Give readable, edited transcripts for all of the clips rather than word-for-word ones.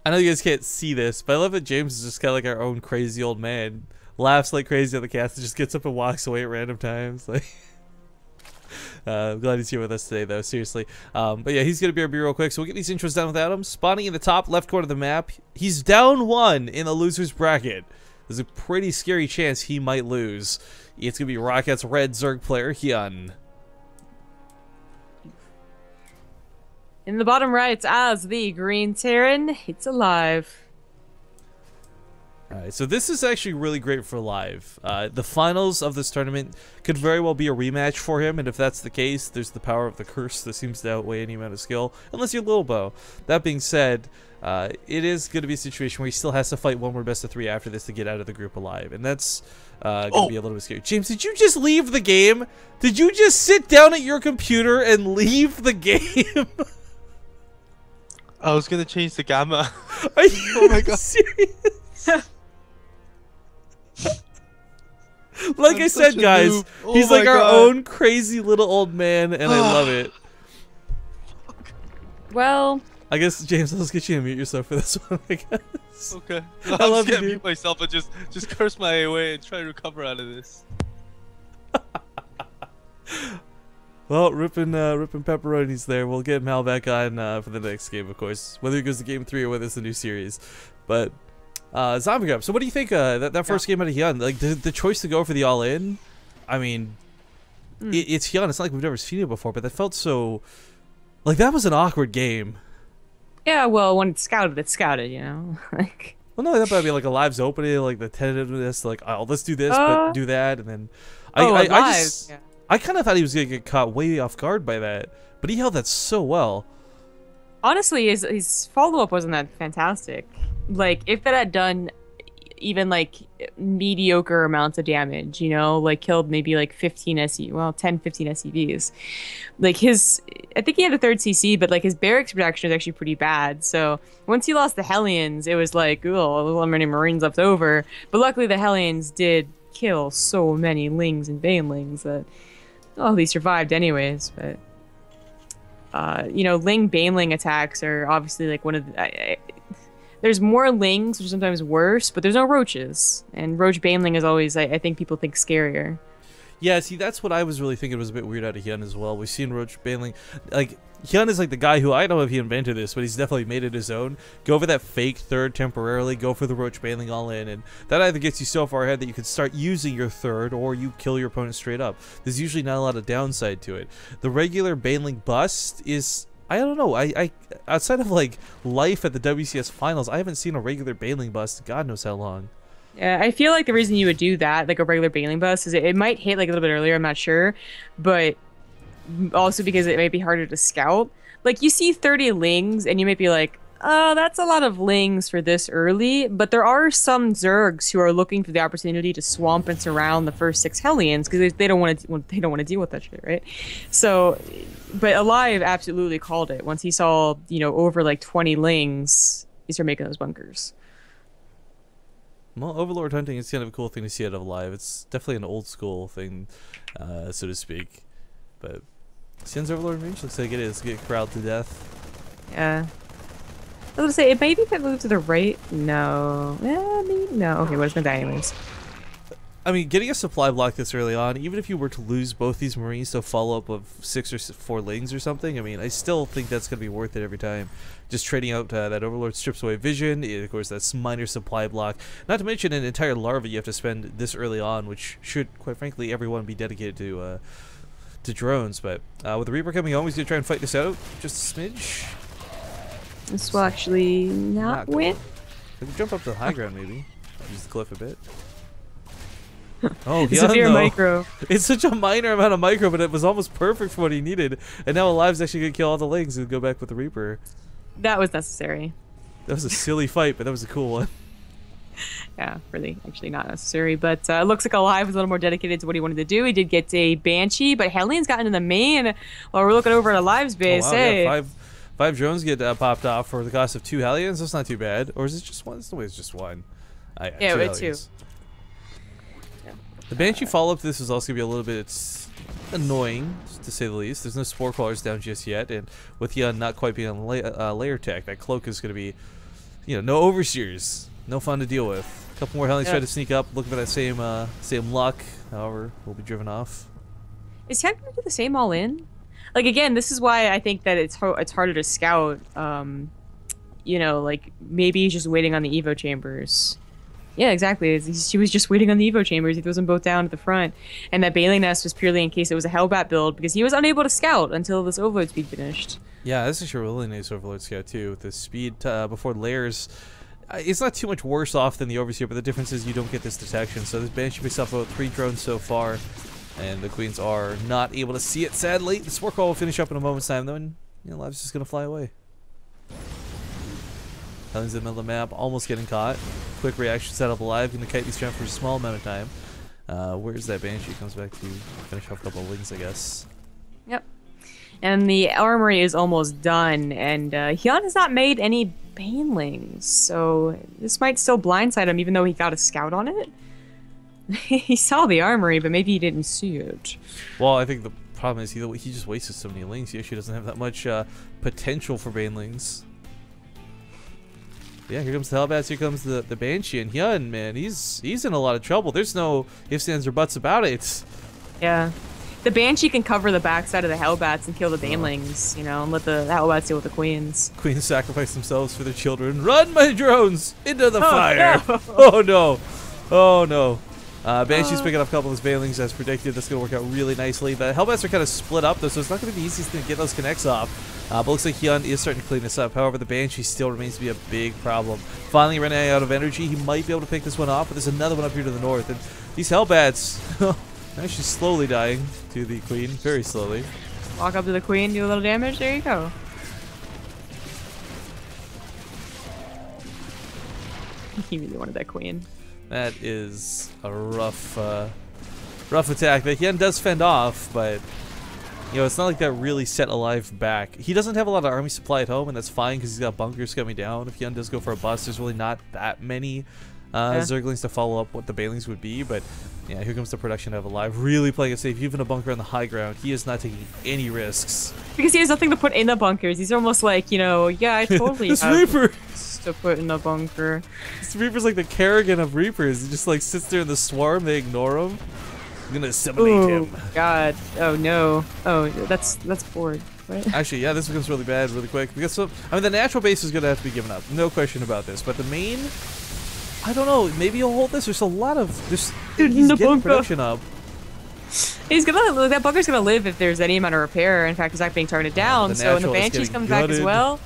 I know you guys can't see this, but I love that James is just kind of like our own crazy old man. Laughs like crazy at the cast and just gets up and walks away at random times. Like, I'm glad he's here with us today, though. Seriously. But yeah, he's going to be our B real quick. So we'll get these intros done with Adam. Spawning in the top left corner of the map. He's down 1 in the loser's bracket. There's a pretty scary chance he might lose. It's going to be Rocket's red Zerg player, HyuN. In the bottom right, as the green Terran, it's alive. Alright, so this is actually really great for live. The finals of this tournament could very well be a rematch for him, and if that's the case, there's the power of the curse that seems to outweigh any amount of skill, unless you're Lilbo. That being said, it is going to be a situation where he still has to fight one more best of 3 after this to get out of the group alive, and that's going to be a little bit scary. James, did you just leave the game? Did you just sit down at your computer and leave the game? I was gonna change the gamma. Are you oh my God. serious? Like I said, guys, he's like our own crazy little old man, and I love it. Well, I guess, James, let's get you to mute yourself for this one, I guess. Okay. I love you, mute myself and just curse my way and try to recover out of this. Well, ripping pepperonis there. We'll get Mal back on for the next game, of course. Whether it goes to game 3 or whether it's a new series. But, Zombie Grub, so what do you think that first game out of HyuN? Like, the choice to go for the all-in? I mean, it's HyuN. It's not like we've never seen it before, but that felt so... Like, that was an awkward game. yeah, well, when it's scouted, you know? Like... Well, no, that might be like a live's opening, like the tentativeness, like, oh, let's do this, but do that, and then... I kind of thought he was going to get caught way off guard by that, but he held that so well. Honestly, his follow-up wasn't that fantastic. Like, if that had done even, like, mediocre amounts of damage, you know? Like, killed maybe, like, 10, 15 SCVs. Like, I think he had a 3rd CC, but, like, his barracks protection was actually pretty bad. So, once he lost the Hellions, it was like, oh, how many Marines left over? But luckily, the Hellions did kill so many Lings and Banelings that... well, they survived anyways, but you know, Ling Baneling attacks are obviously like one of the there's more Lings, which are sometimes worse, but there's no Roaches, and Roach Baneling is always I think people think scarier. Yeah, see, that's what I was really thinking was a bit weird out of HyuN as well. We've seen Roach Baneling, like, HyuN is like the guy who, I don't know if he invented this, but he's definitely made it his own. Go for that fake 3rd temporarily, go for the Roach Baneling all in, and that either gets you so far ahead that you can start using your 3rd, or you kill your opponent straight up. There's usually not a lot of downside to it. The regular Baneling bust is... I don't know, I outside of, like, life at the WCS finals, I haven't seen a regular Baneling bust God knows how long. Yeah, I feel like the reason you would do that, like a regular Baneling bust, is it might hit like a little bit earlier, I'm not sure, but also because it might be harder to scout. Like, you see 30 Lings, and you might be like, oh, that's a lot of Lings for this early, but there are some Zergs who are looking for the opportunity to swamp and surround the first 6 Hellions, because they don't want to deal with that shit, right? So, but Alive absolutely called it. Once he saw, you know, over like 20 Lings, he started making those bunkers. Well, Overlord hunting is kind of a cool thing to see out of Live. It's definitely an old school thing, so to speak. But Sin's Overlord range looks like it is. Get corralled to death. Yeah. I was gonna say, maybe if it moved to the right. No. Maybe no. Okay, well, it's gonna die anyways. I mean, getting a supply block this early on, even if you were to lose both these Marines to follow up of 6 or 4 Lings or something, I mean, I still think that's going to be worth it every time. Just trading out that Overlord strips away vision, of course, that's minor supply block. Not to mention an entire larva you have to spend this early on, which should, quite frankly, everyone be dedicated to drones. But with the Reaper coming home, he's going to try and fight this out. Just a smidge. This will actually not win. We can jump up to the high ground, maybe. Use the cliff a bit. Oh, severe micro. It's such a minor amount of micro, but it was almost perfect for what he needed. And now Alive's actually going to kill all the Lings and go back with the Reaper. That was necessary. That was a silly fight, but that was a cool one. Yeah, really, actually not necessary. But looks like Alive was a little more dedicated to what he wanted to do. He did get a Banshee, but Hellions got into the main while we're looking over at Alive's base. Oh, wow, hey. yeah, five drones get popped off for the cost of 2 Hellions. That's not too bad. Or is it just one? It's always just one. Yeah, it's 2. The Banshee follow-up to this is also going to be a little bit annoying, to say the least. There's no Spore Crawlers down just yet, and with HyuN not quite being on layer tech, that Cloak is going to be no overseers. No fun to deal with. A couple more Hellions try to sneak up, looking for that same luck. However, will be driven off. Is HyuN gonna do the same all in? Like again, this is why I think that it's harder to scout. Like maybe he's just waiting on the Evo chambers. Yeah, exactly. She was just waiting on the Evo chambers. He throws them both down at the front, and that Bailey Nest was purely in case it was a Hellbat build because he was unable to scout until this Overload speed finished. Yeah, this is a really nice Overload scout too. With the speed before layers, it's not too much worse off than the Overseer, but the difference is you don't get this detection. So this Banshee picks up about 3 drones so far, and the Queens are not able to see it. Sadly, the Spore Call will finish up in a moment's time, though, and Live's just gonna fly away. Hellions in the middle of the map, almost getting caught. Quick reaction set up Alive, gonna kite these jump for a small amount of time. Where's that Banshee? Comes back to finish off a couple of wings, I guess. Yep. And the armory is almost done, and HyuN has not made any Banelings, so this might still blindside him even though he got a scout on it. He saw the armory, but maybe he didn't see it. Well, I think the problem is he just wasted so many lings. He actually doesn't have that much potential for Banelings. Yeah, here comes the Hellbats, here comes the Banshee, and HyuN, man, he's in a lot of trouble. There's no ifs, ands, or buts about it. Yeah. The Banshee can cover the backside of the Hellbats and kill the Banelings, and let the Hellbats deal with the Queens. Queens sacrifice themselves for their children. Run, my drones! Into the fire! No. Oh, no. Oh, no. Banshee's picking up a couple of his Banelings as predicted. That's going to work out really nicely. The Hellbats are kind of split up, though, so it's not going to be the easiest thing to get those connects off. But looks like HyuN is starting to clean this up. However, the Banshee still remains to be a big problem. Finally running out of energy. He might be able to pick this one off, but there's another one up here to the north. And these Hellbats, actually slowly dying to the Queen. Very slowly. Walk up to the Queen, do a little damage. There you go. He really wanted that Queen. That is a rough attack that HyuN does fend off, but it's not like that really set Alive back. He doesn't have a lot of army supply at home, and that's fine because he's got bunkers coming down. If HyuN does go for a bust, there's really not that many Zerglings to follow up what the Banelings would be, but yeah, here comes the production of Alive, really playing it safe, even a bunker on the high ground. He is not taking any risks. Because he has nothing to put in the bunkers. He's almost like, yeah, I totally this have Reaper to put in the bunker. This Reaper's like the Kerrigan of Reapers. He just like sits there in the swarm, they ignore him. I'm gonna assimilate him. God. Oh no. Oh, that's bored. Right? Actually, yeah, this becomes really bad really quick because the natural base is gonna have to be given up, no question about this. But the main, I don't know. Maybe he'll hold this. There's a lot of he's getting production up. He's gonna that bunker's gonna live if there's any amount of repair. In fact, it's not being targeted down. So when the Banshees comes back as well,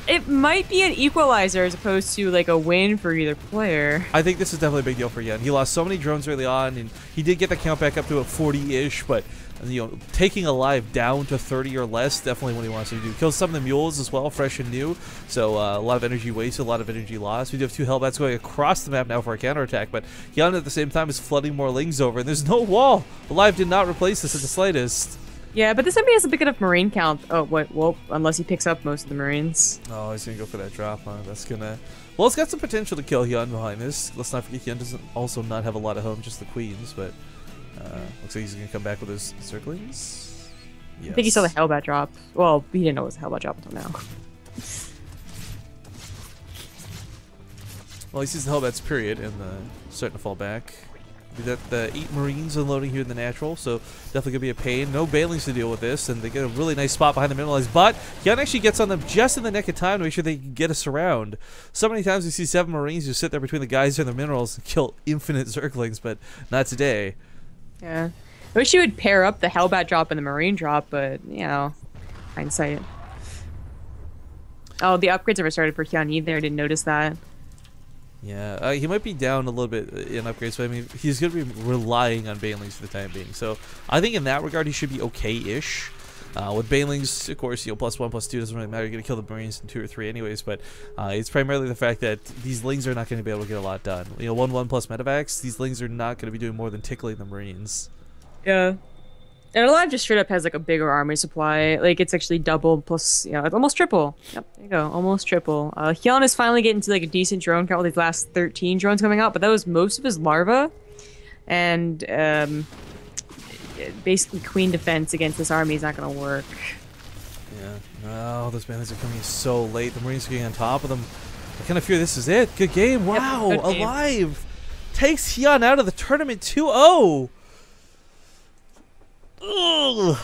it might be an equalizer as opposed to like a win for either player. I think this is definitely a big deal for HyuN. He lost so many drones early on, and he did get the count back up to a 40-ish, but taking Alive down to 30 or less, definitely what he wants to do. Kills some of the mules as well, fresh and new, so a lot of energy wasted, a lot of energy lost. We do have 2 Hellbats going across the map now for a counterattack, but HyuN at the same time is flooding more lings over, and there's no wall. Alive did not replace this at the slightest. Yeah, but this enemy has a big enough Marine count. Oh, wait, well, unless he picks up most of the Marines. Oh, he's gonna go for that drop, huh? That's gonna... Well, it's got some potential to kill HyuN behind this. Let's not forget HyuN doesn't also not have a lot of home, just the Queens, but... looks like he's gonna come back with his Zerglings. Yes. I think he saw the Hellbat drop. Well, he didn't know it was a Hellbat drop until now. Well, he sees the Hellbats, period, and starting to fall back. We got the 8 Marines unloading here in the natural, so definitely gonna be a pain. No Banelings to deal with this, and they get a really nice spot behind the mineralized, but HyuN actually gets on them just in the nick of time to make sure they can get us around. So many times we see 7 Marines just sit there between the guys and the minerals and kill infinite Zerglings, but not today. Yeah. I wish you would pair up the Hellbat drop and the Marine drop, but, hindsight. Oh, the upgrades have restarted for HyuN either. I didn't notice that. Yeah, he might be down a little bit in upgrades, but I mean, he's going to be relying on Banelings for the time being. So I think in that regard, he should be okay-ish. With Banelings, of course, +1, +2 doesn't really matter. You're going to kill the Marines in 2 or 3 anyways, but it's primarily the fact that these lings are not going to be able to get a lot done. 1-1 plus medevacs, these lings are not going to be doing more than tickling the Marines. Yeah. And Alive just straight up has like a bigger army supply. Like it's actually double plus, it's almost triple. Yep, there you go, almost triple. HyuN is finally getting to like a decent drone count with these last 13 drones coming out, but that was most of his larva. And basically Queen defense against this army is not going to work. Yeah, no, those Banelings are coming in so late. The Marines are getting on top of them. I kind of fear this is it. Good game. Wow. good game. Alive. Takes HyuN out of the tournament 2-0. Ugh.